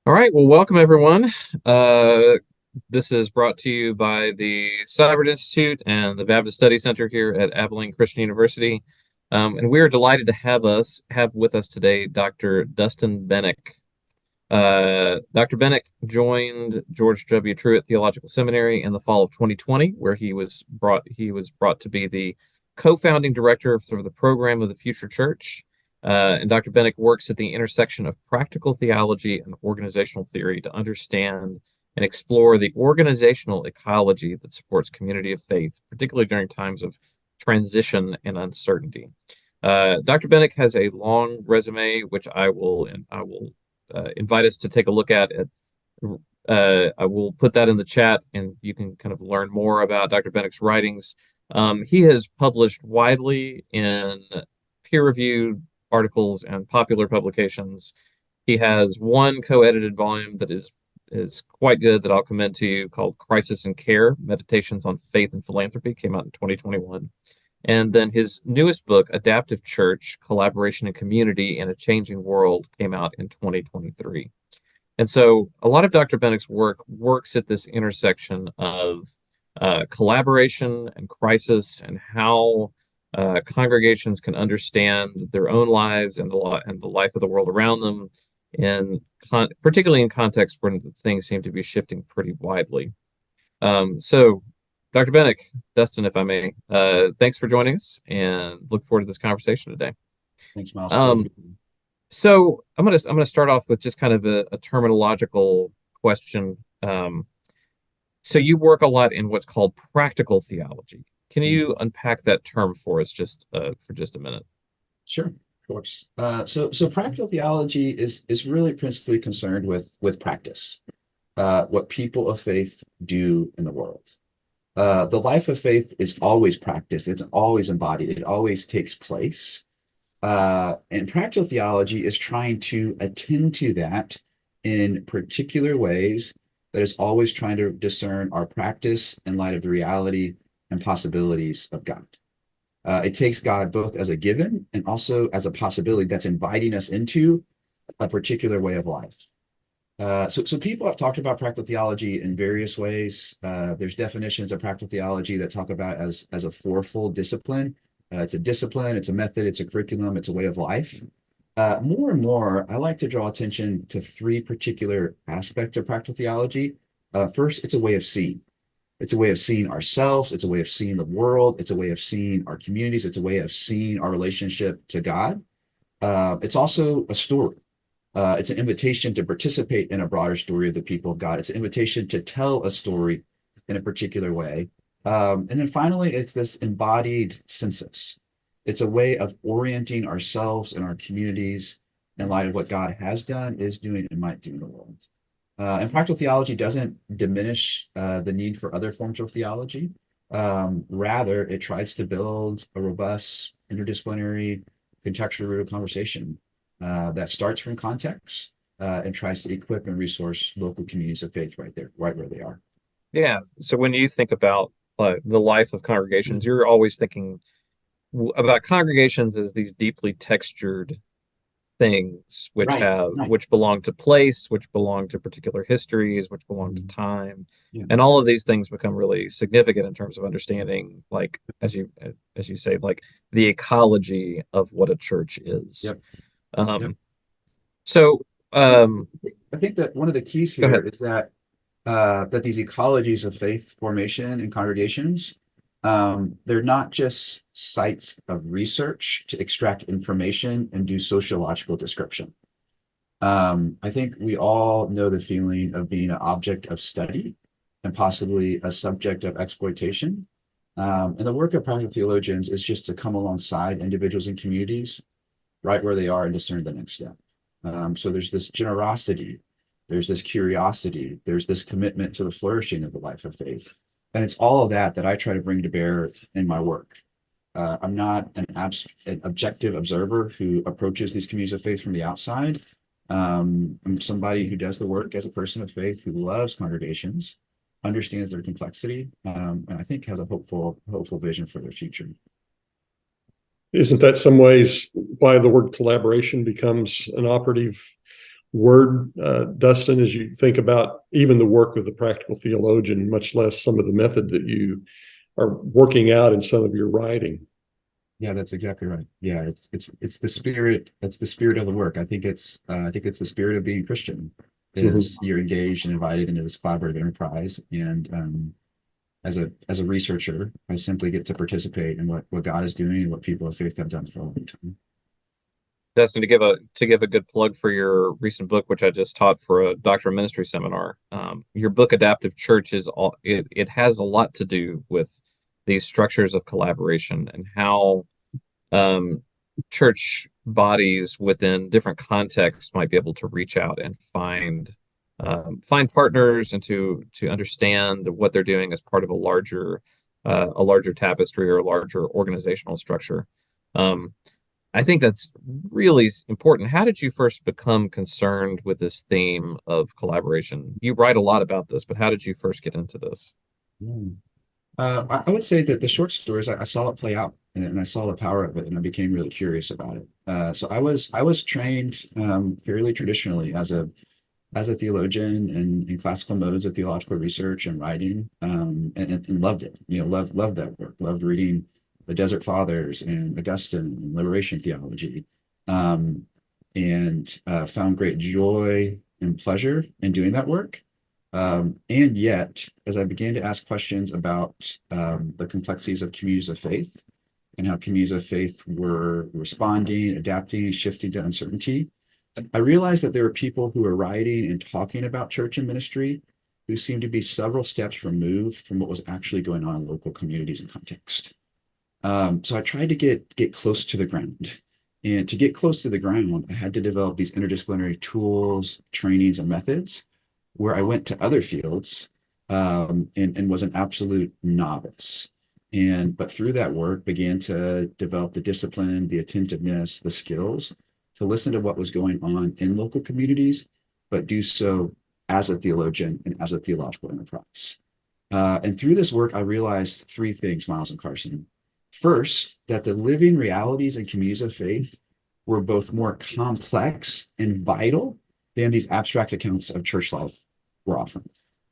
All right, well, welcome everyone. This is brought to you by the Siburt Institute and the Baptist Study Center here at Abilene Christian University. And we are delighted to have with us today Dr. Dustin Benac. Dr. Benac joined George W. Truett Theological Seminary in the fall of 2020, where he was brought to be the co-founding director for the program of the Future Church. And Dr. Benac works at the intersection of practical theology and organizational theory to understand and explore the organizational ecology that supports community of faith, particularly during times of transition and uncertainty. Dr. Benac has a long resume, which I will invite us to take a look at. I will put that in the chat, and you can kind of learn more about Dr. Benac's writings. He has published widely in peer-reviewed articles and popular publications. He has one co-edited volume that is quite good that I'll commend to you, called Crisis and Care: Meditations on Faith and Philanthropy, came out in 2021. And then his newest book, Adaptive Church: Collaboration and Community in a Changing World, came out in 2023. And so a lot of Dr. Benac's work works at this intersection of collaboration and crisis, and how congregations can understand their own lives and the life of the world around them, and particularly in context where things seem to be shifting pretty widely. So, Dr. Benac, Dustin, if I may, thanks for joining us, and look forward to this conversation today. Thanks, Myles. So I'm gonna start off with just kind of a terminological question. So you work a lot in what's called practical theology. Can you unpack that term for us for just a minute? Sure, of course. So practical theology is really principally concerned with practice, what people of faith do in the world. The life of faith is always practiced. It's always embodied. It always takes place. And practical theology is trying to attend to that in particular ways, that is always trying to discern our practice in light of the reality and possibilities of God. It takes God both as a given and also as a possibility that's inviting us into a particular way of life. So people have talked about practical theology in various ways. There's definitions of practical theology that talk about as a fourfold discipline. It's a discipline, it's a method, it's a curriculum, it's a way of life. More and more, I like to draw attention to three particular aspects of practical theology. First, it's a way of seeing. It's a way of seeing ourselves. It's a way of seeing the world. It's a way of seeing our communities. It's a way of seeing our relationship to God. It's also a story. It's an invitation to participate in a broader story of the people of God. It's an invitation to tell a story in a particular way. And then finally, it's this embodied synthesis. It's a way of orienting ourselves and our communities in light of what God has done, is doing, and might do in the world. And practical theology doesn't diminish the need for other forms of theology. Rather, it tries to build a robust, interdisciplinary, contextually rooted conversation that starts from context and tries to equip and resource local communities of faith right where they are. Yeah. So when you think about the life of congregations, you're always thinking about congregations as these deeply textured things, which which belong to place, which belong to particular histories, which belong to time. Yeah. And all of these things become really significant in terms of understanding, like as you say, like the ecology of what a church is. Yep. So I think that one of the keys here is that these ecologies of faith formation in congregations, they're not just sites of research to extract information and do sociological description. I think we all know the feeling of being an object of study and possibly a subject of exploitation. And the work of practical theologians is just to come alongside individuals and communities right where they are and discern the next step. So there's this generosity, there's this curiosity, there's this commitment to the flourishing of the life of faith. And it's all of that I try to bring to bear in my work. I'm not an objective observer who approaches these communities of faith from the outside. I'm somebody who does the work as a person of faith who loves congregations, understands their complexity, and I think has a hopeful vision for their future. Isn't that some ways why the word collaboration becomes an operative word, Dustin, as you think about even the work of the practical theologian, much less some of the method that you are working out in some of your writing? Yeah, that's exactly right. Yeah, it's the spirit. That's the spirit of the work. I think it's the spirit of being Christian. Mhm. Is you're engaged and invited into this collaborative enterprise, and as a researcher, I simply get to participate in what God is doing and what people of faith have done for a long time. Dustin, to give a good plug for your recent book, which I just taught for a doctor of ministry seminar. Your book, Adaptive Church, it has a lot to do with these structures of collaboration and how um, church bodies within different contexts might be able to reach out and find partners and to understand what they're doing as part of a larger tapestry or a larger organizational structure. Um, I think that's really important. How did you first become concerned with this theme of collaboration? You write a lot about this, but how did you first get into this? Mm. I would say that the short stories, I saw it play out, and I saw the power of it, and I became really curious about it. So I was trained fairly traditionally as a theologian in classical modes of theological research and writing, and loved it. You know, loved that work. Loved reading the Desert Fathers and Augustine and liberation theology, um, and found great joy and pleasure in doing that work. And yet, as I began to ask questions about the complexities of communities of faith and how communities of faith were responding, adapting, shifting to uncertainty, I realized that there were people who were writing and talking about church and ministry who seemed to be several steps removed from what was actually going on in local communities and context. So I tried to get close to the ground. And to get close to the ground, I had to develop these interdisciplinary tools, trainings, and methods where I went to other fields and was an absolute novice. But through that work, began to develop the discipline, the attentiveness, the skills to listen to what was going on in local communities, but do so as a theologian and as a theological enterprise. And through this work, I realized three things, Myles and Carson. First, that the living realities and communities of faith were both more complex and vital than these abstract accounts of church life were offering.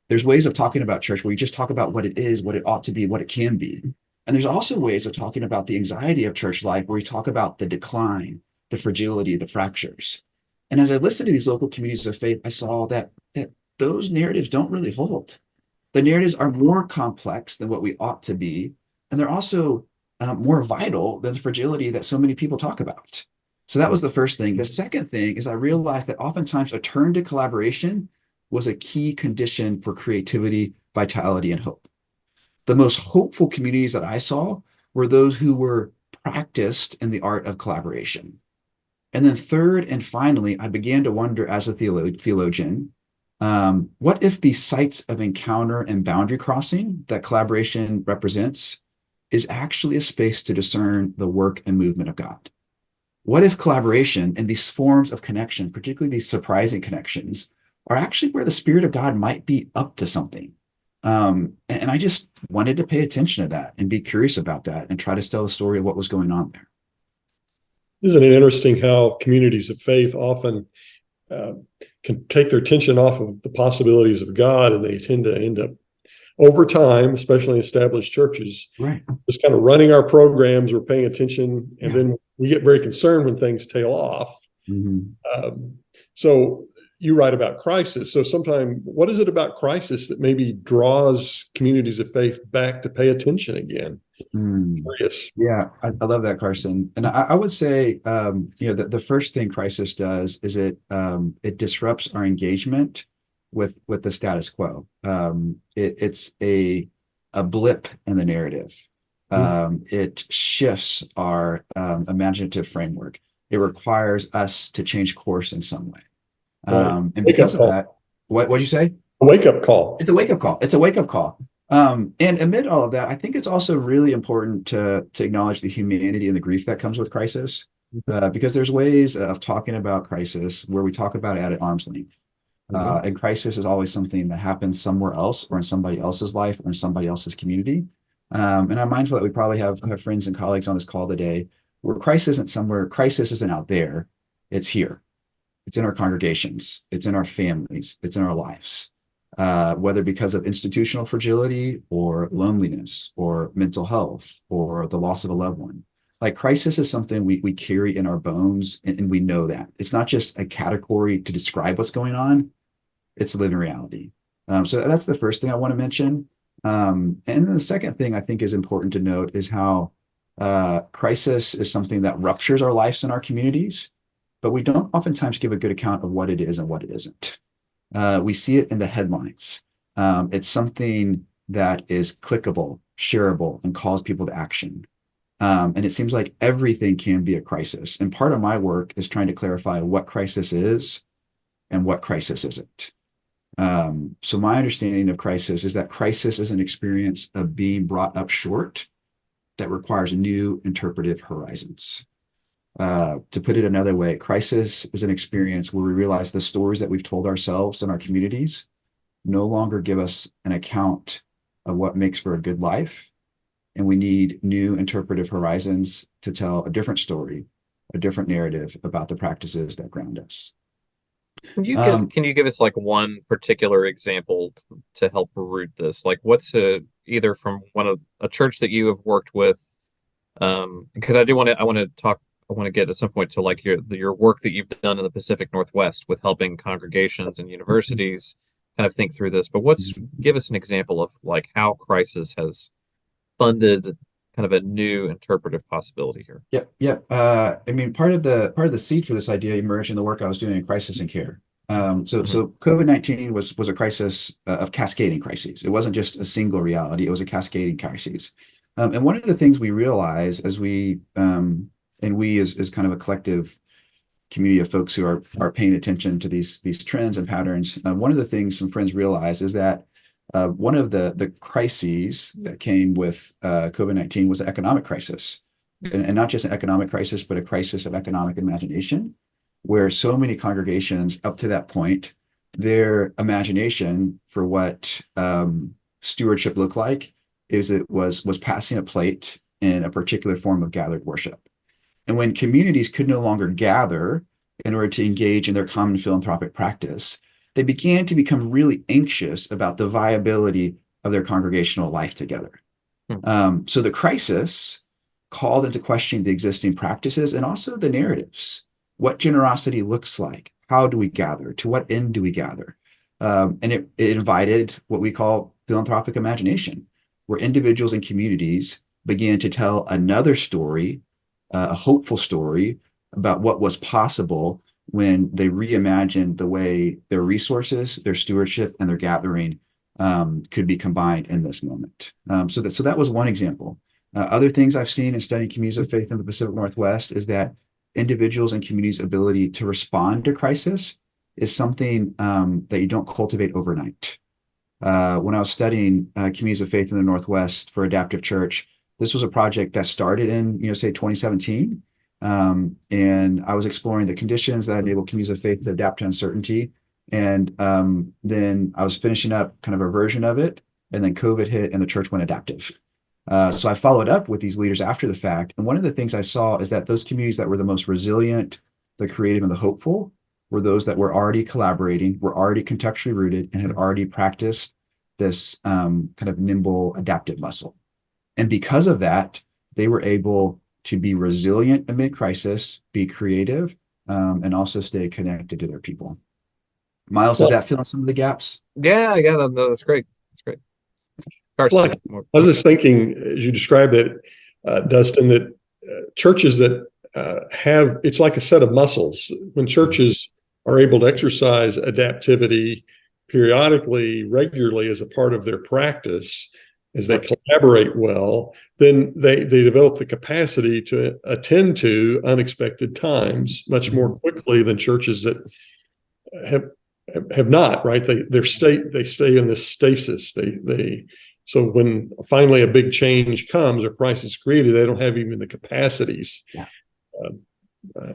There's ways of talking about church where you just talk about what it is, what it ought to be, what it can be. And there's also ways of talking about the anxiety of church life where you talk about the decline, the fragility, the fractures. And as I listened to these local communities of faith, I saw that those narratives don't really hold. The narratives are more complex than what we ought to be, and they're also more vital than the fragility that so many people talk about. So that was the first thing. The second thing is I realized that oftentimes a turn to collaboration was a key condition for creativity, vitality, and hope. The most hopeful communities that I saw were those who were practiced in the art of collaboration. And then third and finally, I began to wonder as a theologian, what if the sites of encounter and boundary crossing that collaboration represents is actually a space to discern the work and movement of God? What if collaboration and these forms of connection, particularly these surprising connections, are actually where the Spirit of God might be up to something? And I just wanted to pay attention to that and be curious about that and try to tell the story of what was going on there. Isn't it interesting how communities of faith often uh, can take their attention off of the possibilities of God, and they tend to end up over time, especially in established churches, Right. just kind of running our programs, we're paying attention, and Yeah. then we get very concerned when things tail off. Mm-hmm. So you write about crisis. So sometimes, what is it about crisis that maybe draws communities of faith back to pay attention again? Curious. Yeah, I love that, Carson. And I would say, the first thing crisis does is it disrupts our engagement with the status quo. It's a blip in the narrative. It shifts our imaginative framework. It requires us to change course in some way. Right. And Wake up because of call. that, what'd you say? A wake up call. It's a wake up call. It's a wake up call. And amid all of that, I think it's also really important to acknowledge the humanity and the grief that comes with crisis, because there's ways of talking about crisis where we talk about it at arm's length. And crisis is always something that happens somewhere else or in somebody else's life or in somebody else's community. And I'm mindful that we probably have friends and colleagues on this call today where crisis isn't somewhere, crisis isn't out there, it's here. It's in our congregations. It's in our families. It's in our lives. Whether because of institutional fragility or loneliness or mental health or the loss of a loved one. Like crisis is something we carry in our bones, and we know that. It's not just a category to describe what's going on. It's a living reality. So that's the first thing I want to mention. And then the second thing I think is important to note is how crisis is something that ruptures our lives and our communities, but we don't oftentimes give a good account of what it is and what it isn't. We see it in the headlines. It's something that is clickable, shareable, and calls people to action. And it seems like everything can be a crisis. And part of my work is trying to clarify what crisis is and what crisis isn't. So my understanding of crisis is that crisis is an experience of being brought up short that requires new interpretive horizons. To put it another way, crisis is an experience where we realize the stories that we've told ourselves and our communities no longer give us an account of what makes for a good life. And we need new interpretive horizons to tell a different story, a different narrative about the practices that ground us. Can you give us like one particular example to help root this? Like what's either from a church that you have worked with? Because I want to get at some point to like your work that you've done in the Pacific Northwest with helping congregations and universities kind of think through this. But give us an example of like how crisis has funded kind of a new interpretive possibility here. Yep. I mean, part of the seed for this idea emerged in the work I was doing in crisis and care. So COVID-19 was a crisis of cascading crises. It wasn't just a single reality; it was a cascading crisis. And one of the things we realize as we kind of a collective community of folks who are paying attention to these trends and patterns, one of the things some friends realized is that one of the crises that came with COVID-19 was an economic crisis, and not just an economic crisis, but a crisis of economic imagination, where so many congregations up to that point, their imagination for what stewardship looked like is it was passing a plate in a particular form of gathered worship. And when communities could no longer gather in order to engage in their common philanthropic practice, they began to become really anxious about the viability of their congregational life together. So the crisis called into question the existing practices and also the narratives. What generosity looks like. How do we gather? To what end do we gather? And it invited what we call philanthropic imagination, where individuals and communities began to tell another story, a hopeful story about what was possible when they reimagined the way their resources, their stewardship, and their gathering could be combined in this moment. So that was one example. Other things I've seen in studying communities of faith in the Pacific Northwest is that individuals and communities' ability to respond to crisis is something that you don't cultivate overnight. When I was studying communities of faith in the Northwest for Adaptive Church, this was a project that started in, say 2017. And I was exploring the conditions that enable communities of faith to adapt to uncertainty. And then I was finishing up kind of a version of it, and then COVID hit and the church went adaptive. So I followed up with these leaders after the fact. And one of the things I saw is that those communities that were the most resilient, the creative, and the hopeful were those that were already collaborating, were already contextually rooted, and had already practiced this kind of nimble adaptive muscle. And because of that, they were able to be resilient amid crisis, be creative, and also stay connected to their people. Myles, does that fill in some of the gaps? Yeah, no, that's great. That's great. Carson, like, I was just thinking, as you described it, Dustin, that churches that it's like a set of muscles. When churches are able to exercise adaptivity periodically, regularly as a part of their practice, as they collaborate well, then they develop the capacity to attend to unexpected times much more quickly than churches that have not, right? They stay in this stasis. So when finally a big change comes or crisis is created, they don't have even the capacities. Yeah.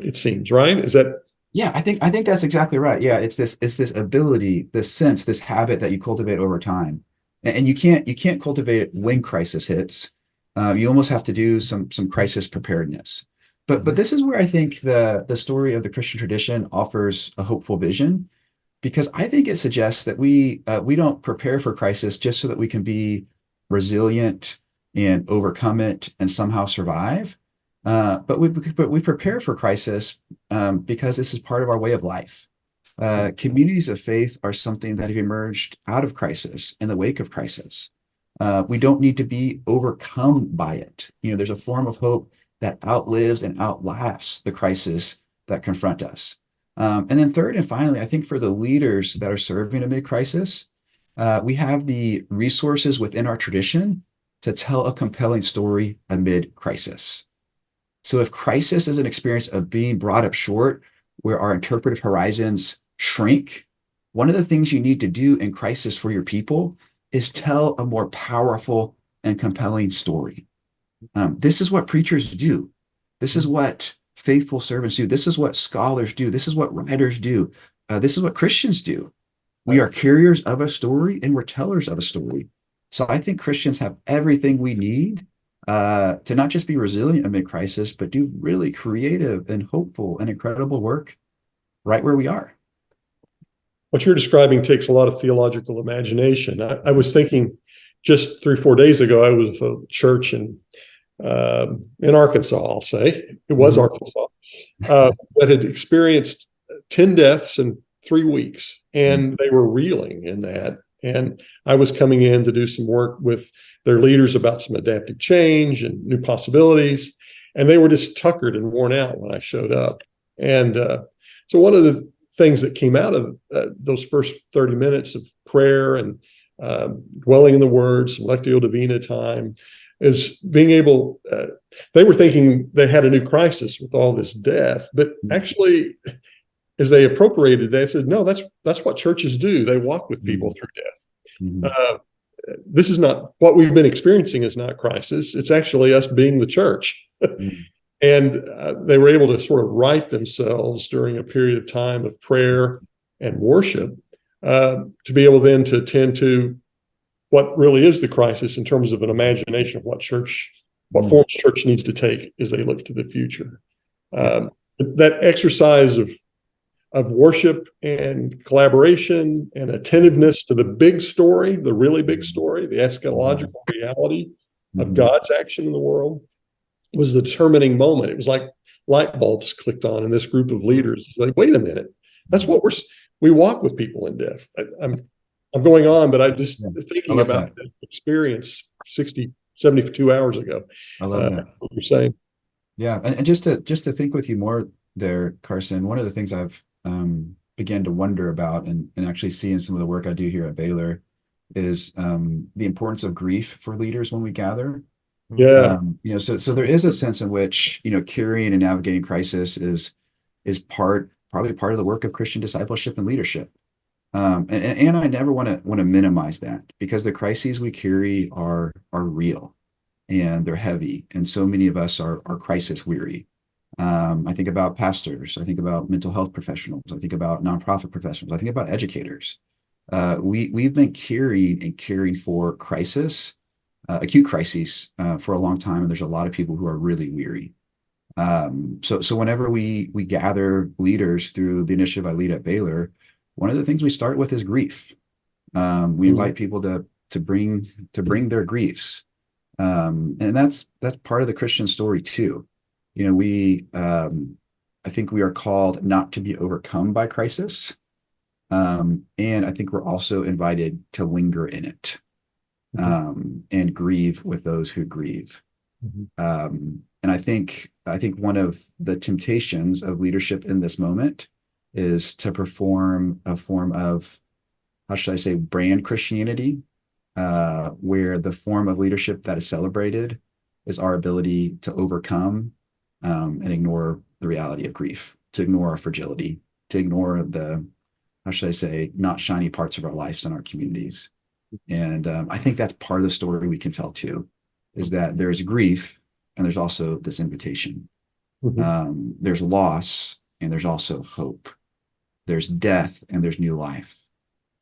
It seems, right? Is that? Yeah, I think that's exactly right. Yeah, it's this ability, this sense, this habit that you cultivate over time. And you can't cultivate it when crisis hits. You almost have to do some crisis preparedness. But this is where I think the story of the Christian tradition offers a hopeful vision, because I think it suggests that we don't prepare for crisis just so that we can be resilient and overcome it and somehow survive. But we prepare for crisis because this is part of our way of life. Communities of faith are something that have emerged out of crisis, in the wake of crisis. We don't need to be overcome by it. There's a form of hope that outlives and outlasts the crisis that confront us. And then third and finally, I think for the leaders that are serving amid crisis, we have the resources within our tradition to tell a compelling story amid crisis. So if crisis is an experience of being brought up short, where our interpretive horizons shrink, one of the things you need to do in crisis for your people is tell a more powerful and compelling story. This is what preachers do. This is what faithful servants do. This is what scholars do. This is what writers do. This is what Christians do. We are carriers of a story and we're tellers of a story. So I think Christians have everything we need to not just be resilient amid crisis, but do really creative and hopeful and incredible work right where we are. What you're describing takes a lot of theological imagination. I was thinking just 3 or 4 days ago, I was at a church in Arkansas, I'll say. It was Arkansas, that had experienced 10 deaths in 3 weeks, and they were reeling in that. And I was coming in to do some work with their leaders about some adaptive change and new possibilities. And they were just tuckered and worn out when I showed up. And so one of the things that came out of those first 30 minutes of prayer and dwelling in the Word, some Lectio Divina time, is being able, they were thinking they had a new crisis with all this death, but actually, as they appropriated, they said, no, that's what churches do. They walk with people through death. This is not what we've been experiencing is not crisis. It's actually us being the church. And they were able to sort of right themselves during a period of time of prayer and worship to be able then to attend to what really is the crisis in terms of an imagination of what form church needs to take as they look to the future. That exercise of worship and collaboration and attentiveness to the big story, the really big story, the eschatological reality of God's action in the world was the determining moment. It was like light bulbs clicked on in this group of leaders. It's like, wait a minute, that's what we walk with people in death. I'm going on, but I'm just thinking about that experience 72 hours ago. I love that. What you're saying. Yeah. And just to think with you more there, Carson, one of the things I've began to wonder about and actually see in some of the work I do here at Baylor is the importance of grief for leaders when we gather. Yeah. So there is a sense in which, carrying and navigating crisis is probably part of the work of Christian discipleship and leadership. And I never want to minimize that, because the crises we carry are real and they're heavy. And so many of us are crisis weary. I think about pastors. I think about mental health professionals. I think about nonprofit professionals. I think about educators. We've been caring for crisis, acute crises, for a long time, and there's a lot of people who are really weary. So whenever we gather leaders through the initiative I lead at Baylor, one of the things we start with is grief. We invite people to bring their griefs, and that's part of the Christian story too. I think we are called not to be overcome by crisis, and I think we're also invited to linger in it, and grieve with those who grieve. And I think one of the temptations of leadership in this moment is to perform a form of, how should I say, brand Christianity, where the form of leadership that is celebrated is our ability to overcome and ignore the reality of grief, to ignore our fragility, to ignore the, how should I say, not shiny parts of our lives and our communities. And I think that's part of the story we can tell too, is that there's grief and there's also this invitation. There's loss and there's also hope. There's death and there's new life.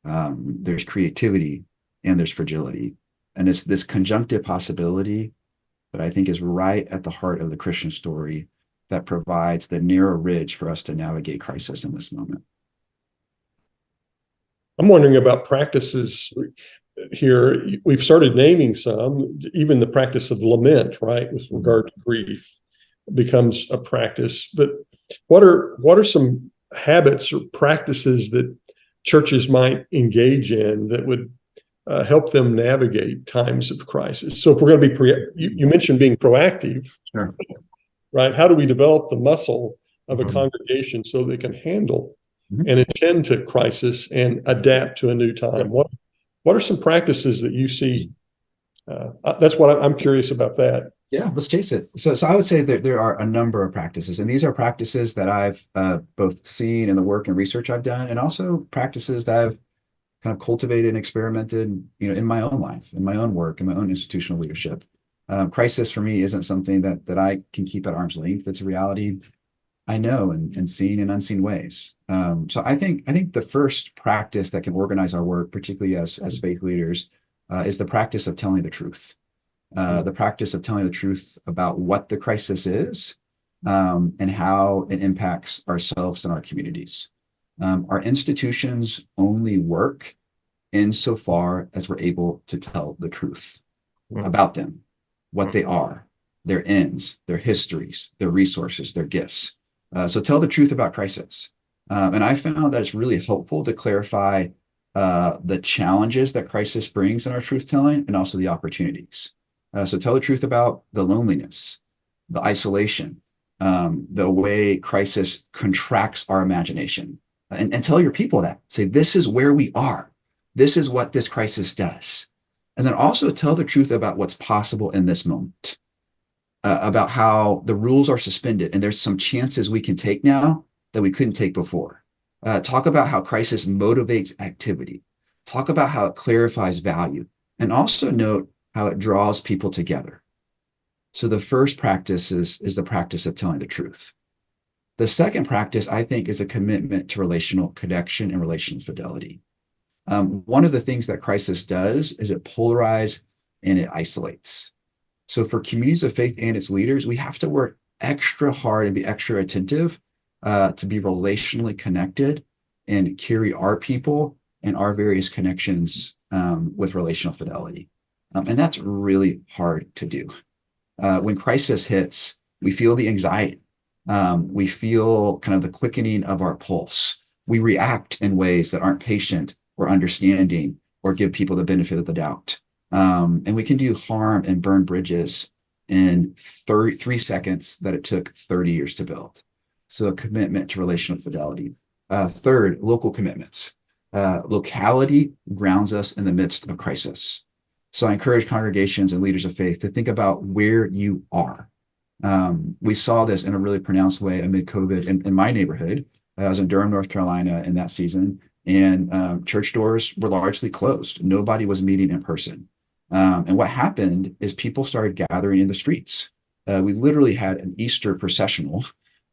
There's creativity and there's fragility. And it's this conjunctive possibility that I think is right at the heart of the Christian story that provides the narrow ridge for us to navigate crisis in this moment. I'm wondering about practices here. We've started naming some, even the practice of lament, right, with regard to grief becomes a practice. But what are some habits or practices that churches might engage in that would help them navigate times of crisis? So if we're going to be, you mentioned being proactive, Sure. right? How do we develop the muscle of a congregation so they can handle and attend to crisis and adapt to a new time? What are some practices that you see? That's what I'm curious about that. Yeah, let's chase it. So I would say that there are a number of practices, and these are practices that I've both seen in the work and research I've done, and also practices that I've kind of cultivated and experimented, in my own life, in my own work, in my own institutional leadership. Crisis for me isn't something that I can keep at arm's length. It's a reality I know in seen and unseen ways. So I think the first practice that can organize our work, particularly as faith leaders, is the practice of telling the truth. The practice of telling the truth about what the crisis is, and how it impacts ourselves and our communities. Our institutions only work insofar as we're able to tell the truth about them, what they are, their ends, their histories, their resources, their gifts. So tell the truth about crisis. And I found that it's really helpful to clarify the challenges that crisis brings in our truth telling, and also the opportunities. So tell the truth about the loneliness, the isolation, the way crisis contracts our imagination. And tell your people that. Say, this is where we are. This is what this crisis does. And then also tell the truth about what's possible in this moment, about how the rules are suspended and there's some chances we can take now that we couldn't take before. Talk about how crisis motivates activity. Talk about how it clarifies value. And also note how it draws people together. So the first practice is the practice of telling the truth. The second practice, I think, is a commitment to relational connection and relational fidelity. One of the things that crisis does is it polarizes and it isolates. So for communities of faith and its leaders, we have to work extra hard and be extra attentive to be relationally connected and carry our people and our various connections with relational fidelity. And that's really hard to do. When crisis hits, we feel the anxiety. We feel kind of the quickening of our pulse. We react in ways that aren't patient or understanding or give people the benefit of the doubt. And we can do harm and burn bridges in 3 seconds that it took 30 years to build. So a commitment to relational fidelity. Third, local commitments. Locality grounds us in the midst of crisis. So I encourage congregations and leaders of faith to think about where you are. We saw this in a really pronounced way amid COVID in my neighborhood. I was in Durham, North Carolina in that season, and church doors were largely closed. Nobody was meeting in person. And what happened is people started gathering in the streets. We literally had an Easter processional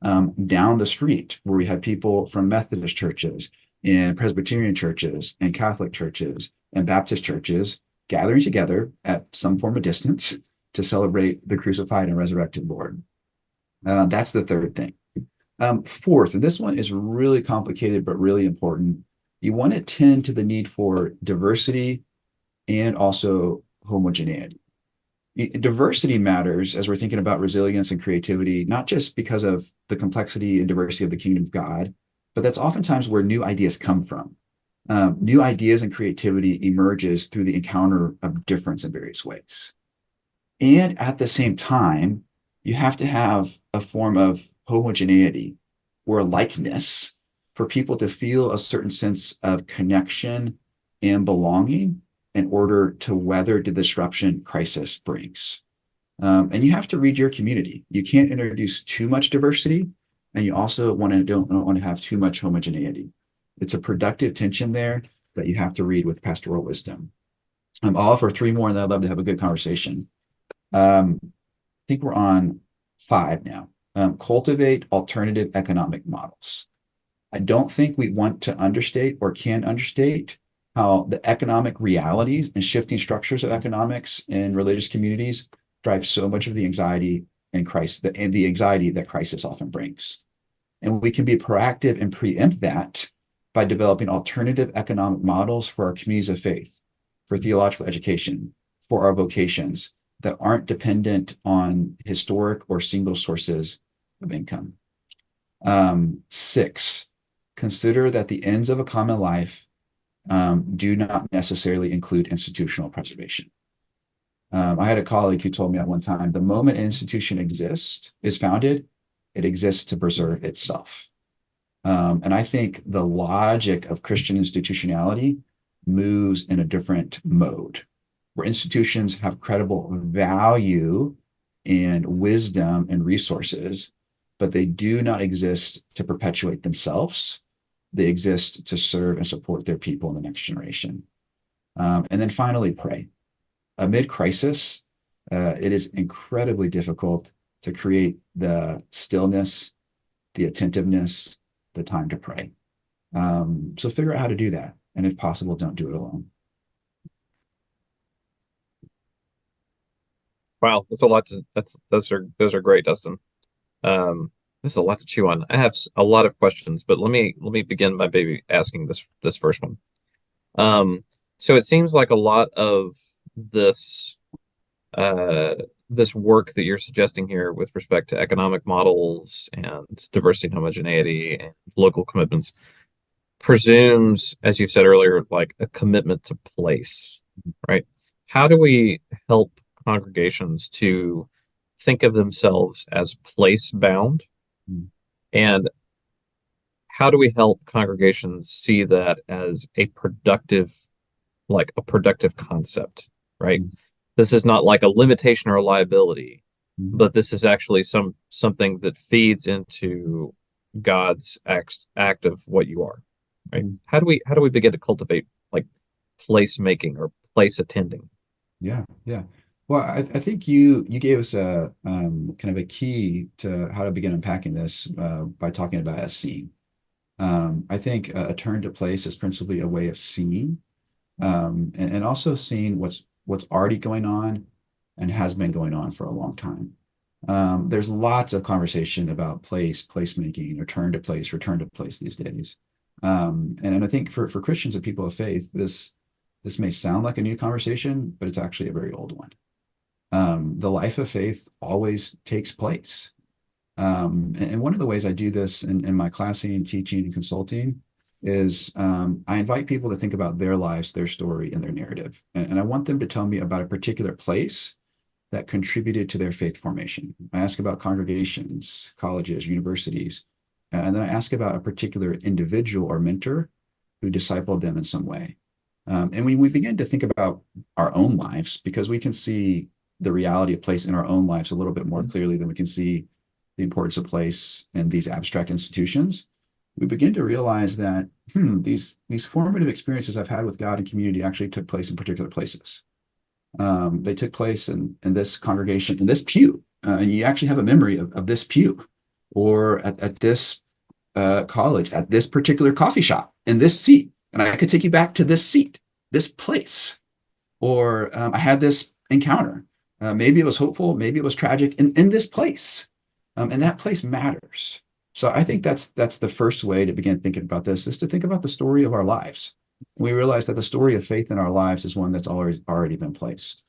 down the street where we had people from Methodist churches and Presbyterian churches and Catholic churches and Baptist churches gathering together at some form of distance to celebrate the crucified and resurrected Lord. That's the third thing. Fourth, and this one is really complicated but really important, you want to tend to the need for diversity and also homogeneity. Diversity matters as we're thinking about resilience and creativity, not just because of the complexity and diversity of the kingdom of God, but that's oftentimes where new ideas come from. New ideas and creativity emerges through the encounter of difference in various ways. And at the same time, you have to have a form of homogeneity or likeness for people to feel a certain sense of connection and belonging in order to weather the disruption crisis brings. And you have to read your community. You can't introduce too much diversity, and you also don't want to have too much homogeneity. It's a productive tension there that you have to read with pastoral wisdom. I'll offer 3 more, and I'd love to have a good conversation. I think we're on 5 now. Cultivate alternative economic models. I don't think we want to understate or can understate how the economic realities and shifting structures of economics in religious communities drive so much of the anxiety and the anxiety that crisis often brings. And we can be proactive and preempt that by developing alternative economic models for our communities of faith, for theological education, for our vocations that aren't dependent on historic or single sources of income. 6, consider that the ends of a common life do not necessarily include institutional preservation. I had a colleague who told me at one time, the moment an institution is founded, it exists to preserve itself. And I think the logic of Christian institutionality moves in a different mode, where institutions have credible value and wisdom and resources, but they do not exist to perpetuate themselves. They exist to serve and support their people in the next generation. And then finally, pray. Amid crisis, it is incredibly difficult to create the stillness, the attentiveness, the time to pray. So figure out how to do that. And if possible, don't do it alone. Wow, that's a lot to those are great, Dustin. This is a lot to chew on. I have a lot of questions, but let me begin by maybe asking this first one. So it seems like a lot of this this work that you're suggesting here with respect to economic models and diversity and homogeneity and local commitments presumes, as you've said earlier, like a commitment to place, right? How do we help congregations to think of themselves as place bound? And how do we help congregations see that as a productive concept, right? This is not like a limitation or a liability, but this is actually something that feeds into God's act of what you are, right? How do we begin to cultivate like place making or place attending? Yeah. Well, I think you gave us a kind of a key to how to begin unpacking this by talking about as seeing. I think a turn to place is principally a way of seeing, and also seeing what's already going on and has been going on for a long time. There's lots of conversation about placemaking, return to place these days. And I think for Christians and people of faith, this may sound like a new conversation, but it's actually a very old one. The life of faith always takes place. And one of the ways I do this in my classing, teaching, and consulting is I invite people to think about their lives, their story, and their narrative. And I want them to tell me about a particular place that contributed to their faith formation. I ask about congregations, colleges, universities, and then I ask about a particular individual or mentor who discipled them in some way. And when we begin to think about our own lives, because we can see the reality of place in our own lives a little bit more clearly than we can see the importance of place in these abstract institutions, we begin to realize that these formative experiences I've had with God and community actually took place in particular places. They took place in this congregation, in this pew, and you actually have a memory of this pew, or at this college, at this particular coffee shop, in this seat, and I could take you back to this seat, this place, or I had this encounter. Maybe it was hopeful, maybe it was tragic, in this place, and that place matters. So I think that's the first way to begin thinking about this, is to think about the story of our lives. We realize that the story of faith in our lives is one that's already been placed.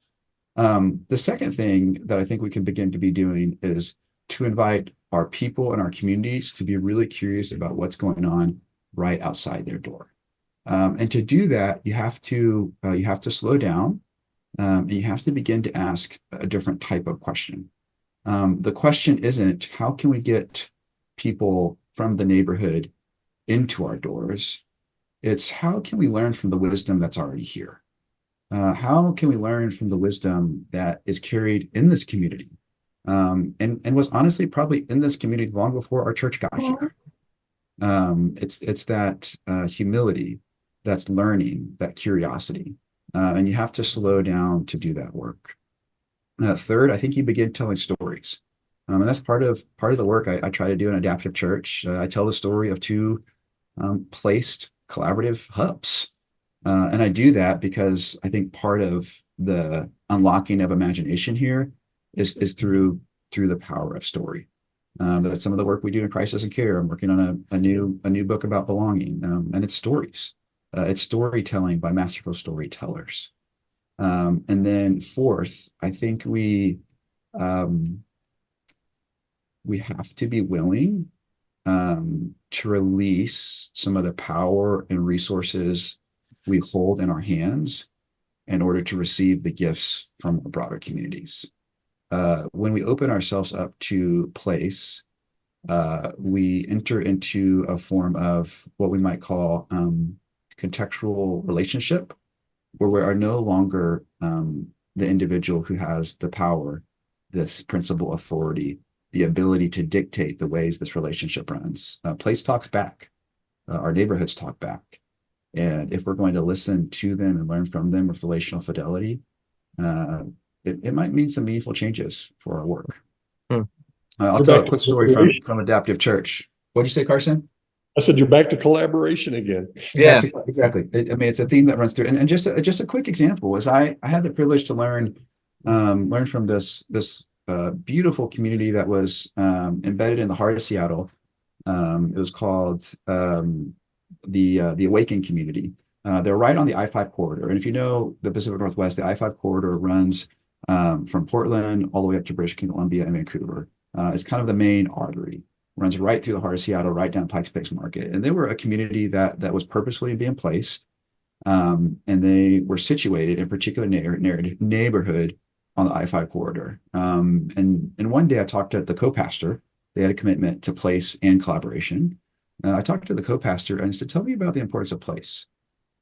The second thing that I think we can begin to be doing is to invite our people and our communities to be really curious about what's going on right outside their door. And to do that, you have to slow down, and you have to begin to ask a different type of question. The question isn't, how can we get people from the neighborhood into our doors? It's, how can we learn from the wisdom that's already here? How can we learn from the wisdom that is carried in this community, and was honestly probably in this community long before our church got here? It's that humility, that's learning, that curiosity, and you have to slow down to do that work. Third, I think you begin telling stories. And that's part of the work I try to do in Adaptive Church. I tell the story of two placed collaborative hubs. And I do that because I think part of the unlocking of imagination here is through through the power of story. That's some of the work we do in Crisis and Care. I'm working on a new book about belonging, and it's stories. It's storytelling by masterful storytellers. And then fourth, I think we have to be willing to release some of the power and resources we hold in our hands in order to receive the gifts from broader communities. When we open ourselves up to place, we enter into a form of what we might call contextual relationship, where we are no longer the individual who has the power, this principal authority, the ability to dictate the ways this relationship runs. Place talks back. Our neighborhoods talk back. And if we're going to listen to them and learn from them with relational fidelity, it might mean some meaningful changes for our work. I'll tell a quick story from Adaptive Church. What'd you say, Carson? I said, you're back to collaboration again. Yeah, exactly. I mean, it's a theme that runs through. And just a quick example is I had the privilege to learn from this beautiful community that was embedded in the heart of Seattle. It was called the Awaken community. They're right on the I-5 corridor. And if you know the Pacific Northwest, the I-5 corridor runs from Portland all the way up to British Columbia and Vancouver. It's kind of the main artery. Runs right through the heart of Seattle, right down Pikes Peak Market. And they were a community that was purposefully being placed. And they were situated in a particular neighborhood on the I-5 corridor. And one day I talked to the co-pastor. They had a commitment to place and collaboration. I talked to the co-pastor and said, tell me about the importance of place.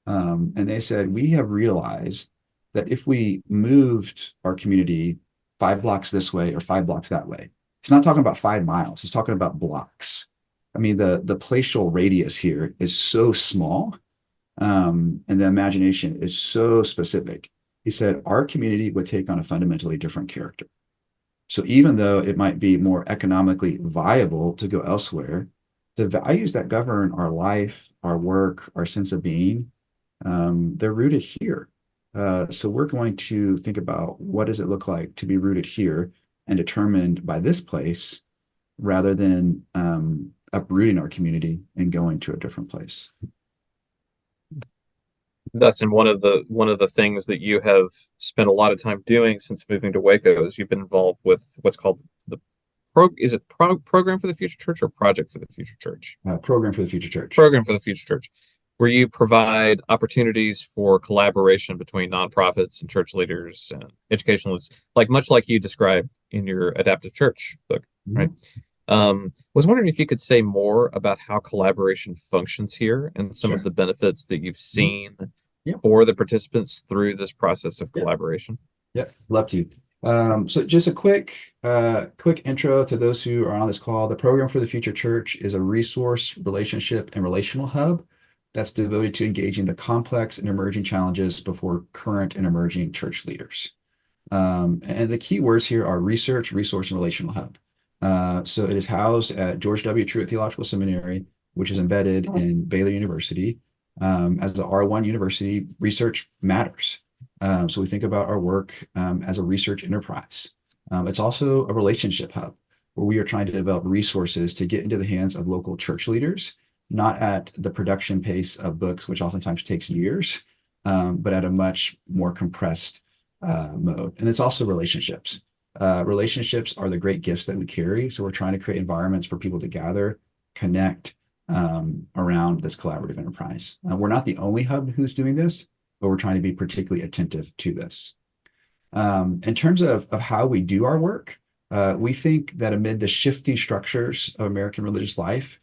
And they said, we have realized that if we moved our community 5 blocks this way or 5 blocks that way, he's not talking about 5 miles. He's talking about blocks. I mean, the placial radius here is so small, and the imagination is so specific. He said, our community would take on a fundamentally different character. So even though it might be more economically viable to go elsewhere, the values that govern our life, our work, our sense of being, they're rooted here. So we're going to think about what does it look like to be rooted here and determined by this place rather than uprooting our community and going to a different place. Dustin, one of the things that you have spent a lot of time doing since moving to Waco is you've been involved with what's called the Program for the Future Church or Project for the Future Church? Program for the Future Church. Program for the Future Church, where you provide opportunities for collaboration between nonprofits and church leaders and educationalists, much like you described in your Adaptive Church book, right? Was wondering if you could say more about how collaboration functions here and some of the benefits that you've seen for the participants through this process of collaboration. Yeah, love to. So just a quick intro to those who are on this call. The Program for the Future Church is a resource, relationship, and relational hub that's devoted to engaging the complex and emerging challenges before current and emerging church leaders. And the key words here are research, resource, and relational hub. So it is housed at George W. Truett Theological Seminary, which is embedded in Baylor University. As the R1 university, research matters. So we think about our work as a research enterprise. It's also a relationship hub where we are trying to develop resources to get into the hands of local church leaders, not at the production pace of books, which oftentimes takes years, but at a much more compressed mode. And it's also relationships. Relationships are the great gifts that we carry. So we're trying to create environments for people to gather, connect around this collaborative enterprise. We're not the only hub who's doing this, but we're trying to be particularly attentive to this. In terms of how we do our work, we think that amid the shifting structures of American religious life,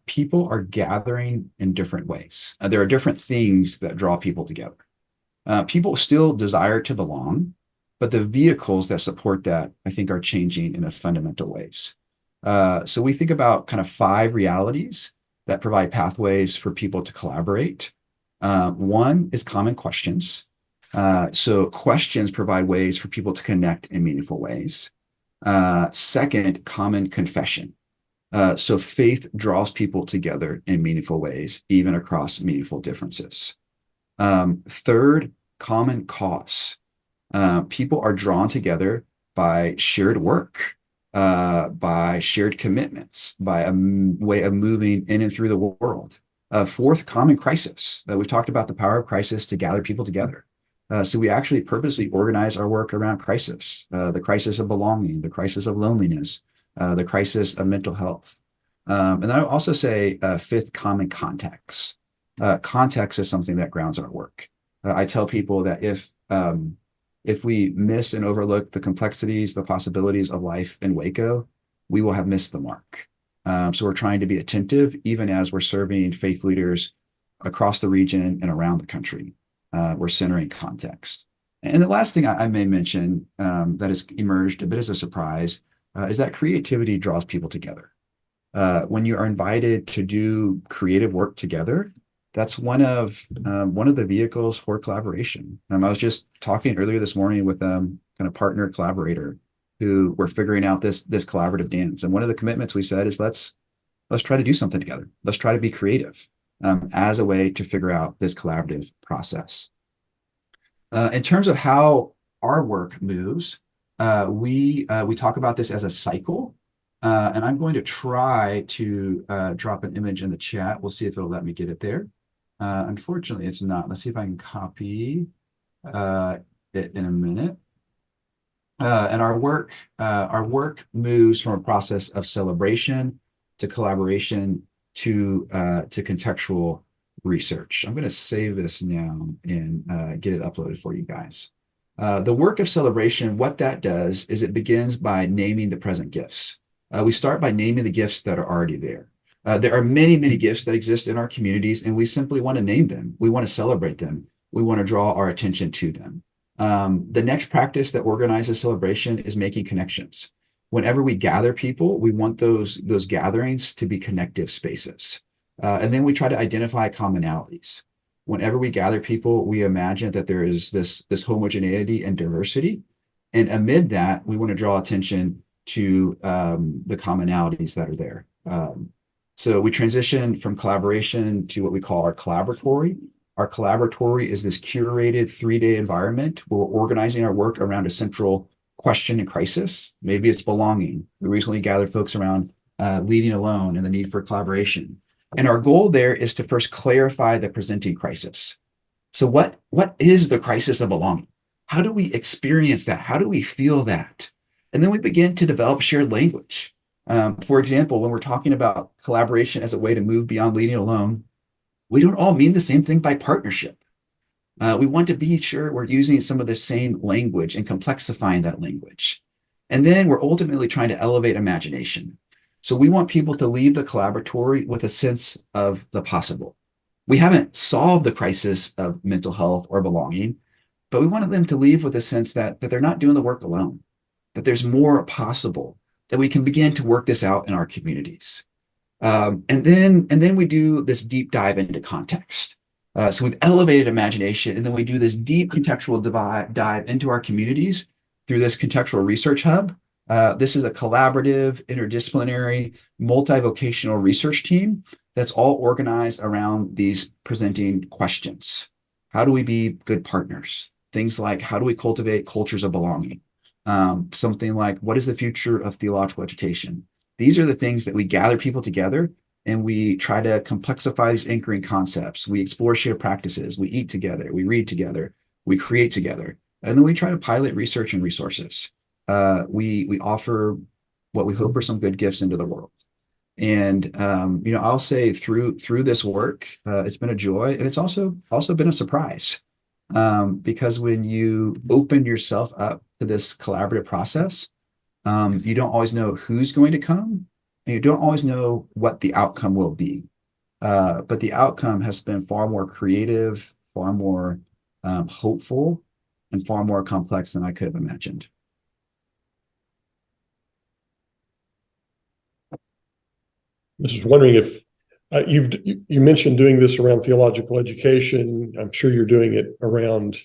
people are gathering in different ways. There are different things that draw people together. People still desire to belong, but the vehicles that support that, I think, are changing in fundamental ways. So we think about kind of 5 realities that provide pathways for people to collaborate. One is common questions. So questions provide ways for people to connect in meaningful ways. Second, common confession. So faith draws people together in meaningful ways, even across meaningful differences. Third, common cause. People are drawn together by shared work, by shared commitments, by a way of moving in and through the world. Fourth, common crisis. We've talked about the power of crisis to gather people together. So we actually purposely organize our work around crisis, the crisis of belonging, the crisis of loneliness, the crisis of mental health. And then I would also say fifth, common context. Context is something that grounds our work. I tell people that if we miss and overlook the complexities, the possibilities of life in Waco, we will have missed the mark. So we're trying to be attentive, even as we're serving faith leaders across the region and around the country. We're centering context. And the last thing I may mention that has emerged a bit as a surprise is that creativity draws people together. When you are invited to do creative work together, that's one of the vehicles for collaboration. I was just talking earlier this morning with kind of partner collaborator who were figuring out this collaborative dance. And one of the commitments we said is let's try to do something together. Let's try to be creative as a way to figure out this collaborative process. In terms of how our work moves, we talk about this as a cycle. And I'm going to try to drop an image in the chat. We'll see if it'll let me get it there. Unfortunately, it's not. Let's see if I can copy it in a minute. And our work moves from a process of celebration to collaboration to contextual research. I'm going to save this now and get it uploaded for you guys. The work of celebration, what that does is it begins by naming the present gifts. We start by naming the gifts that are already there. There are many, many gifts that exist in our communities, and we simply want to name them. We want to celebrate them. We want to draw our attention to them. The next practice that organizes celebration is making connections. Whenever we gather people, we want those gatherings to be connective spaces. And then we try to identify commonalities. Whenever we gather people, we imagine that there is this homogeneity and diversity. And amid that, we want to draw attention to the commonalities that are there. So we transition from collaboration to what we call our collaboratory. Our collaboratory is this curated 3-day environment where we're organizing our work around a central question and crisis. Maybe it's belonging. We recently gathered folks around leading alone and the need for collaboration. And our goal there is to first clarify the presenting crisis. So what is the crisis of belonging? How do we experience that? How do we feel that? And then we begin to develop shared language. For example, when we're talking about collaboration as a way to move beyond leading alone, we don't all mean the same thing by partnership. We want to be sure we're using some of the same language and complexifying that language. And then we're ultimately trying to elevate imagination. So we want people to leave the collaboratory with a sense of the possible. We haven't solved the crisis of mental health or belonging, but we wanted them to leave with a sense that they're not doing the work alone, that there's more possible, that we can begin to work this out in our communities. And then we do this deep dive into context. So we've elevated imagination, and then we do this deep contextual dive into our communities through this contextual research hub. This is a collaborative, interdisciplinary, multi-vocational research team that's all organized around these presenting questions. How do we be good partners? Things like, how do we cultivate cultures of belonging? Something like, what is the future of theological education? These are the things that we gather people together and we try to complexify these anchoring concepts. We explore shared practices. We eat together. We read together. We create together. And then we try to pilot research and resources. We offer what we hope are some good gifts into the world. And, I'll say through this work, it's been a joy, and it's also been a surprise. Because when you open yourself up to this collaborative process, you don't always know who's going to come, and you don't always know what the outcome will be. But the outcome has been far more creative, far more hopeful, and far more complex than I could have imagined. I was wondering if you mentioned doing this around theological education. I'm sure you're doing it around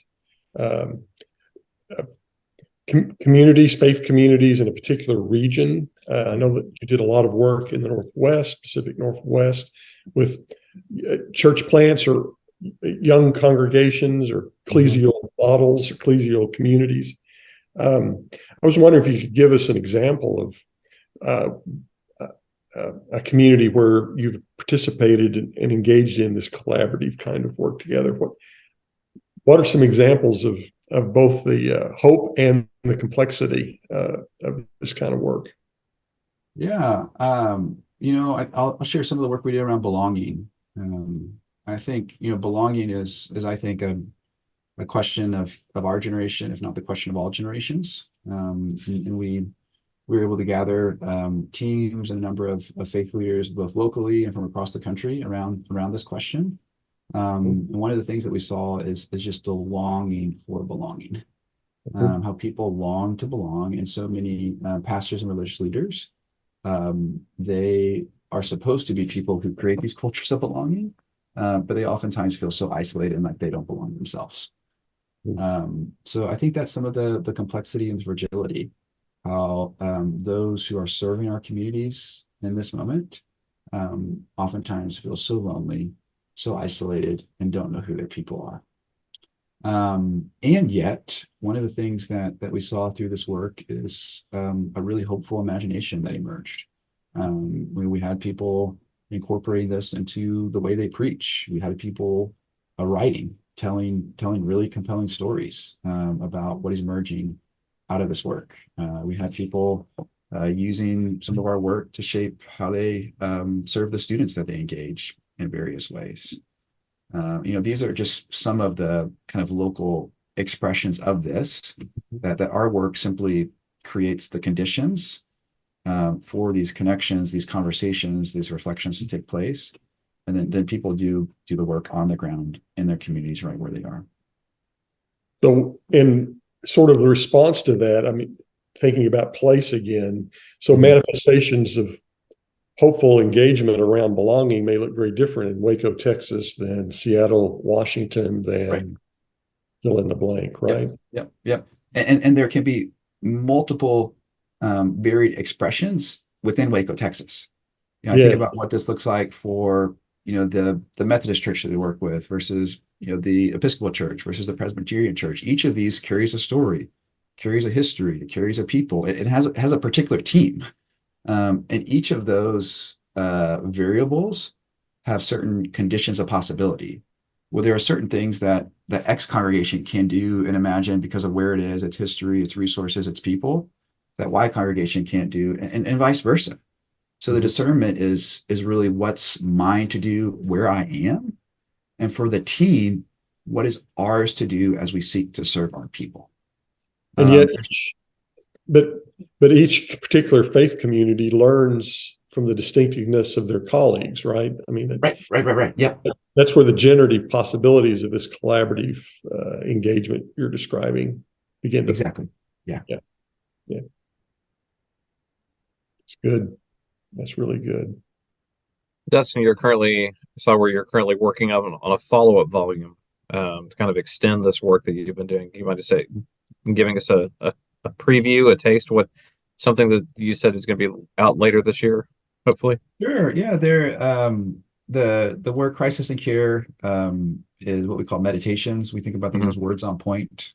communities, faith communities in a particular region. I know that you did a lot of work in the Northwest, Pacific Northwest, with church plants or young congregations or ecclesial models, ecclesial communities. I was wondering if you could give us an example of a community where you've participated and engaged in this collaborative kind of work together. What are some examples of both the hope and the complexity of this kind of work? Yeah, I'll share some of the work we did around belonging. I think belonging is I think a question of our generation, if not the question of all generations. And we were able to gather teams and a number of faith leaders, both locally and from across the country, around this question. And one of the things that we saw is just the longing for belonging, how people long to belong, and so many pastors and religious leaders, they are supposed to be people who create these cultures of belonging, but they oftentimes feel so isolated and like they don't belong themselves. So I think that's some of the complexity and fragility, how those who are serving our communities in this moment oftentimes feel so lonely, so isolated, and don't know who their people are. And yet, one of the things that we saw through this work is a really hopeful imagination that emerged. We had people incorporating this into the way they preach. We had people writing, telling really compelling stories about what is emerging out of this work. We had people using some of our work to shape how they serve the students that they engage in various ways. These are just some of the kind of local expressions of this, that our work simply creates the conditions for these connections, these conversations, these reflections to take place. And then people do the work on the ground in their communities right where they are. So in sort of the response to that, I mean, thinking about place again, so manifestations of hopeful engagement around belonging may look very different in Waco, Texas than Seattle, Washington, than fill in the blank, right? Yep. And there can be multiple varied expressions within Waco, Texas. I think about what this looks like for the Methodist church that we work with versus the Episcopal church versus the Presbyterian church. Each of these carries a story, carries a history, carries a people. It has a particular team. And each of those variables have certain conditions of possibility. Well, there are certain things that the X congregation can do and imagine because of where it is, its history, its resources, its people, that Y congregation can't do, and vice versa. So the discernment is really what's mine to do where I am, and for the team, what is ours to do as we seek to serve our people. And yet, but each particular faith community learns from the distinctiveness of their colleagues, right? I mean, Right. Yeah. That's where the generative possibilities of this collaborative engagement you're describing begin to. Exactly. Yeah. It's good. That's really good. Dustin, you're currently working on a follow-up volume to kind of extend this work that you've been doing. You might just say, giving us a preview, a taste, something that you said is going to be out later this year, hopefully. Sure. Yeah. The word crisis and cure is what we call meditations. We think about these as words on point.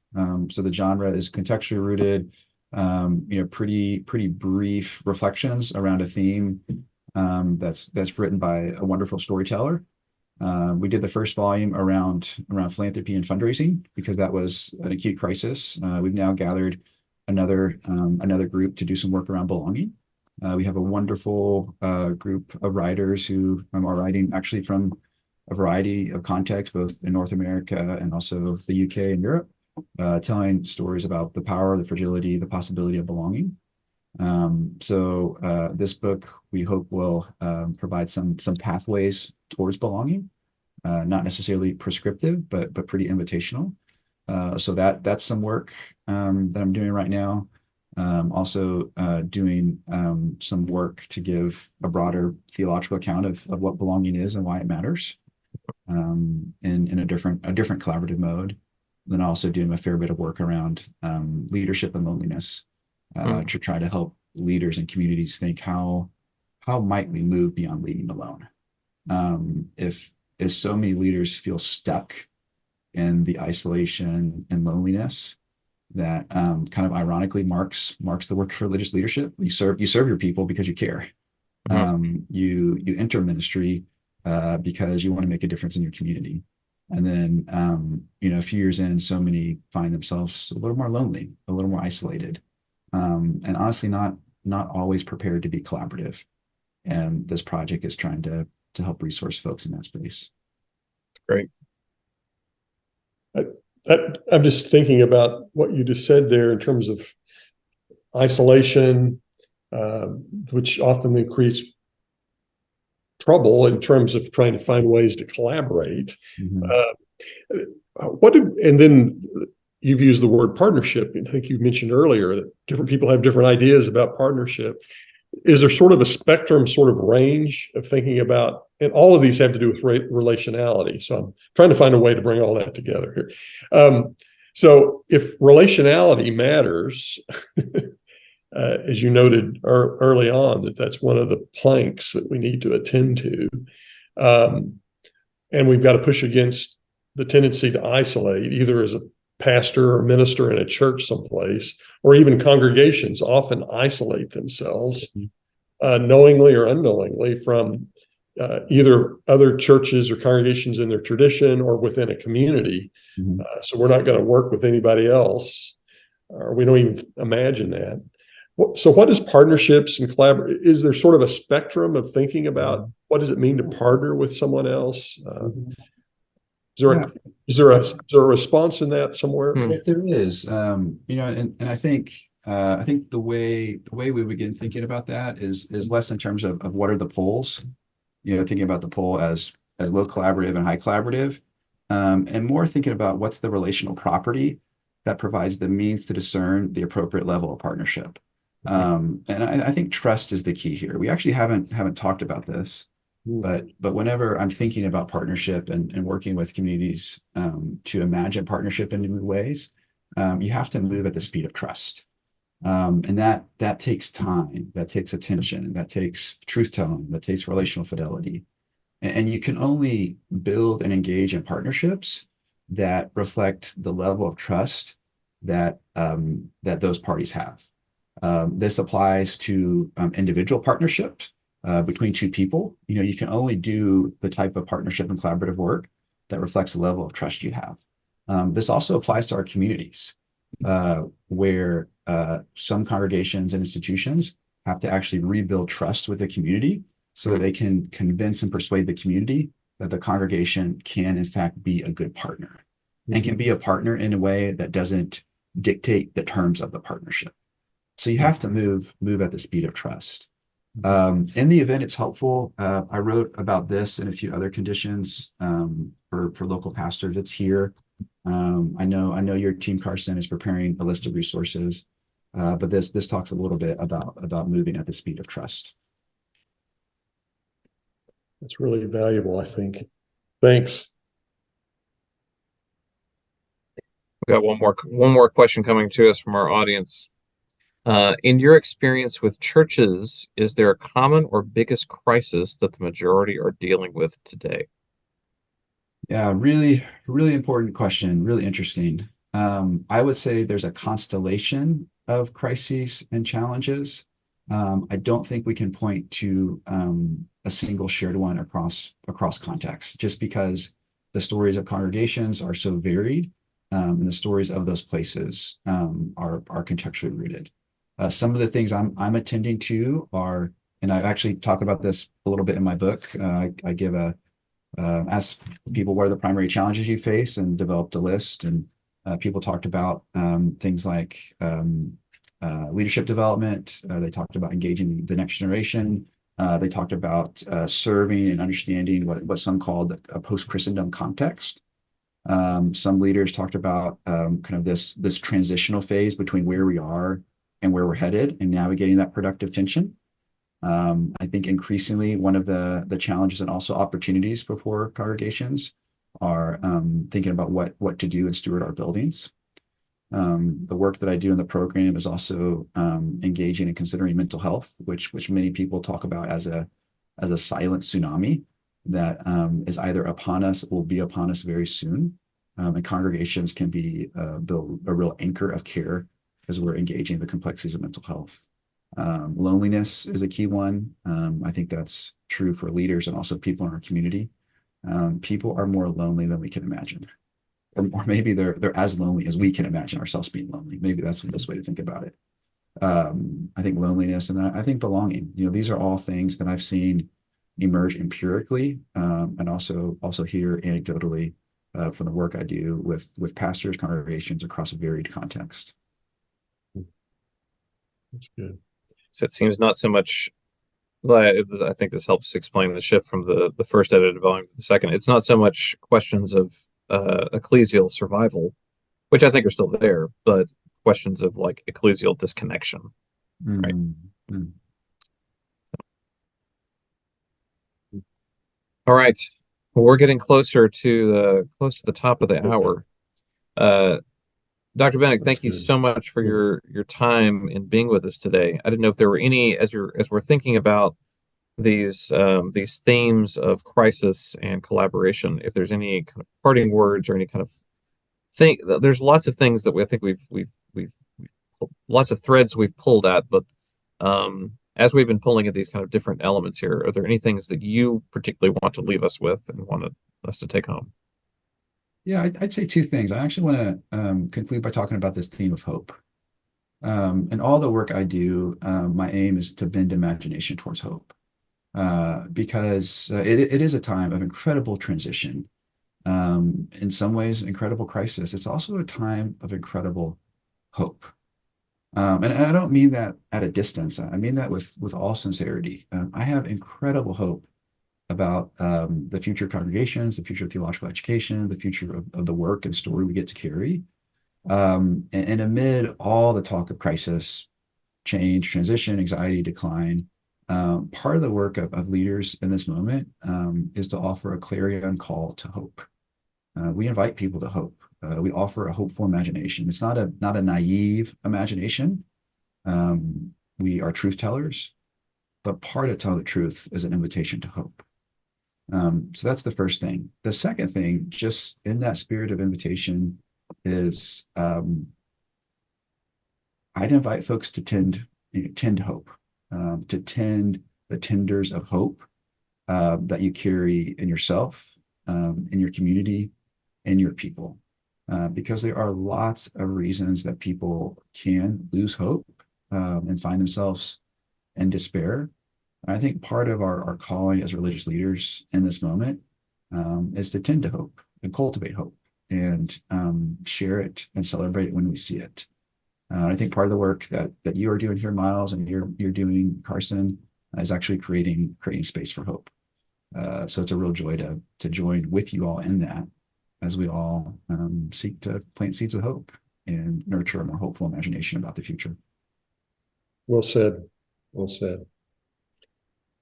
So the genre is contextually rooted, pretty brief reflections around a theme that's written by a wonderful storyteller. We did the first volume around philanthropy and fundraising because that was an acute crisis. We've now gathered another group to do some work around belonging. We have a wonderful group of writers who are writing actually from a variety of contexts, both in North America and also the UK and Europe, telling stories about the power, the fragility, the possibility of belonging. So this book, we hope, will provide some pathways towards belonging, not necessarily prescriptive, but pretty invitational. So that's some work that I'm doing right now. Also doing some work to give a broader theological account of what belonging is and why it matters in a different collaborative mode. Then also doing a fair bit of work around leadership and loneliness to try to help leaders and communities think how might we move beyond leading alone. If so many leaders feel stuck in the isolation and loneliness that kind of ironically marks the work of religious leadership. You serve your people because you care. You enter ministry because you want to make a difference in your community. And then, a few years in, so many find themselves a little more lonely, a little more isolated, and honestly, not always prepared to be collaborative. And this project is trying to help resource folks in that space. Great. I'm just thinking about what you just said there in terms of isolation, which often creates trouble in terms of trying to find ways to collaborate. And then you've used the word partnership. I think you mentioned earlier that different people have different ideas about partnership. Is there sort of a spectrum, sort of range of thinking about, and all of these have to do with relationality. So I'm trying to find a way to bring all that together here. So if relationality matters, as you noted early on, that's one of the planks that we need to attend to. And we've got to push against the tendency to isolate, either as a pastor or minister in a church someplace, or even congregations often isolate themselves knowingly or unknowingly from either other churches or congregations in their tradition or within a community. So we're not going to work with anybody else, or we don't even imagine that. So what is partnerships and collaboration? Is there sort of a spectrum of thinking about what does it mean to partner with someone else? Is there a response in that somewhere? There is, and I think the way we begin thinking about that is less in terms of what are the poles, thinking about the pole as low collaborative and high collaborative, and more thinking about what's the relational property that provides the means to discern the appropriate level of partnership. And I think trust is the key here. We actually haven't talked about this. But whenever I'm thinking about partnership and working with communities to imagine partnership in new ways, you have to move at the speed of trust. And that takes time, that takes attention, that takes truth telling, that takes relational fidelity. And you can only build and engage in partnerships that reflect the level of trust that those parties have. This applies to individual partnerships. Between two people, you can only do the type of partnership and collaborative work that reflects the level of trust you have. This also applies to our communities, where some congregations and institutions have to actually rebuild trust with the community so that they can convince and persuade the community that the congregation can, in fact, be a good partner and can be a partner in a way that doesn't dictate the terms of the partnership. So you have to move at the speed of trust. In the event it's helpful, I wrote about this and a few other conditions for local pastors. It's here. I know your team, Carson, is preparing a list of resources, but this talks a little bit about moving at the speed of trust. That's really valuable, I think. Thanks. We've got one more question coming to us from our audience. In your experience with churches, is there a common or biggest crisis that the majority are dealing with today? Yeah, really, really important question. Really interesting. I would say there's a constellation of crises and challenges. I don't think we can point to a single shared one across contexts, just because the stories of congregations are so varied, and the stories of those places are contextually rooted. Some of the things I'm attending to are, and I actually talk about this a little bit in my book. I give ask people what are the primary challenges you face and developed a list. And people talked about things like leadership development. They talked about engaging the next generation. They talked about serving and understanding what some called a post-Christendom context. Some leaders talked about kind of this transitional phase between where we are and where we're headed and navigating that productive tension. I think increasingly one of the challenges and also opportunities before congregations are thinking about what to do and steward our buildings. The work that I do in the program is also engaging and considering mental health, which many people talk about as a silent tsunami that is either upon us, will be upon us very soon. And congregations can be build a real anchor of care as we're engaging the complexities of mental health. Loneliness is a key one. I think that's true for leaders and also people in our community. People are more lonely than we can imagine, or maybe they're as lonely as we can imagine ourselves being lonely. Maybe that's the best way to think about it. I think loneliness and I think belonging. These are all things that I've seen emerge empirically, and also here anecdotally from the work I do with pastors, congregations across a varied context. That's good. So it seems not so much. I think this helps explain the shift from the first edited volume to the second. It's not so much questions of ecclesial survival, which I think are still there, but questions of like ecclesial disconnection, right? Mm-hmm. All right, well, we're getting closer to the top of the hour. Dr. Benac, thank you so much for your time in being with us today. I didn't know if there were any, as we're thinking about these themes of crisis and collaboration, if there's any kind of parting words or any kind of thing. There's lots of things that I think we've lots of threads we've pulled at, but as we've been pulling at these kind of different elements here, are there any things that you particularly want to leave us with and want us to take home? Yeah, I'd say two things. I actually want to conclude by talking about this theme of hope. And all the work I do, my aim is to bend imagination towards hope, because it is a time of incredible transition, in some ways, incredible crisis. It's also a time of incredible hope. And I don't mean that at a distance. I mean that with all sincerity. I have incredible hope about the future of congregations, the future of theological education, the future of the work and story we get to carry. And amid all the talk of crisis, change, transition, anxiety, decline, part of the work of leaders in this moment is to offer a clarion call to hope. We invite people to hope. We offer a hopeful imagination. It's not a naive imagination. We are truth tellers, but part of telling the truth is an invitation to hope. So that's the first thing. The second thing, just in that spirit of invitation, is I'd invite folks to tend hope, to tend the tenders of hope that you carry in yourself, in your community, in your people, because there are lots of reasons that people can lose hope and find themselves in despair. I think part of our calling as religious leaders in this moment is to tend to hope and cultivate hope and share it and celebrate it when we see it. I think part of the work that you are doing here, Myles, and you're doing, Carson, is actually creating space for hope. So it's a real joy to join with you all in that as we all seek to plant seeds of hope and nurture a more hopeful imagination about the future. Well said. Well said.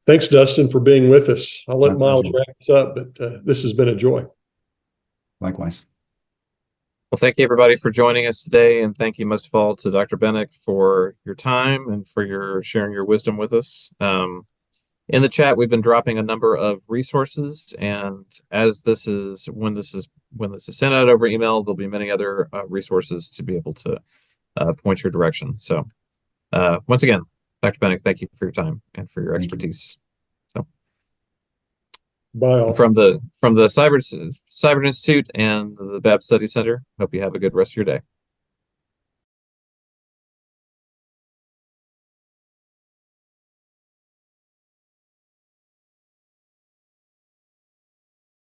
Thanks, Dustin, for being with us. I'll let Myles wrap this up, but this has been a joy. Likewise. Well, thank you, everybody, for joining us today. And thank you most of all to Dr. Benac for your time and for your sharing your wisdom with us. In the chat, we've been dropping a number of resources. And as when this is sent out over email, there'll be many other resources to be able to point your direction. So once again, Dr. Benac, thank you for your time and for your expertise. So, bye all. From the Siburt Institute and the Baptist Study Center, hope you have a good rest of your day.